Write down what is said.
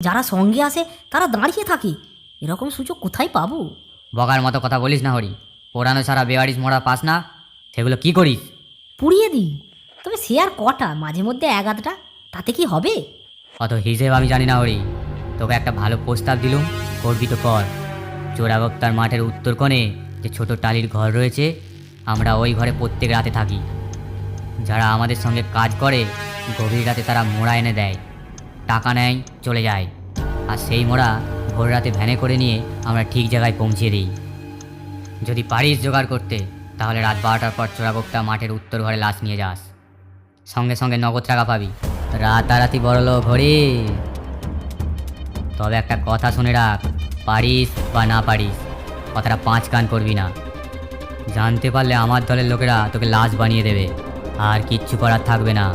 যারা সঙ্গে আসে তারা দাঁড়িয়ে থাকে। এরকম সুযোগ কোথায় পাবো? বকার মতো কথা বলিস না হরি। পোড়ানো সারা বেওয়ারিশ মোড়া পাস না, সেগুলো কি করিস? পুড়িয়ে দিই, তবে সে আর কটা, মাঝে মধ্যে এক আধটা, তাতে কি হবে? অত হিসেব আমি জানি না হরি। তোকে একটা ভালো প্রস্তাব দিলুম, করবি তো কর। চোরাগোপ্তার মাঠের উত্তর কোণে যে ছোট টালির ঘর রয়েছে, আমরা ওই ঘরে প্রত্যেক রাতে থাকি। যারা আমাদের সঙ্গে কাজ করে গভীর রাতে তারা মোড়া এনে দেয়, টাকা নেয়, চলে যায়। আর সেই মোড়া ভোর রাতে ভ্যানে করে নিয়ে আমরা ঠিক জায়গায় পৌঁছিয়ে দিই। যদি পারিস জোগাড় করতে, তাহলে রাত 12টার পর চোরাগোপ্তা মাঠের উত্তর ঘরে লাশ নিয়ে যাস। সঙ্গে সঙ্গে নগদ টাকা পাবি। রাতারাতি বড়লোক হরি। তবে একটা কথা শুনে রাখ, পারিস বা না পারিস, কথাটা 5 কান করবি না। জানতে পারলে আমার দলের লোকেরা তোকে লাশ বানিয়ে দেবে, আর কিচ্ছু করার থাকবে না।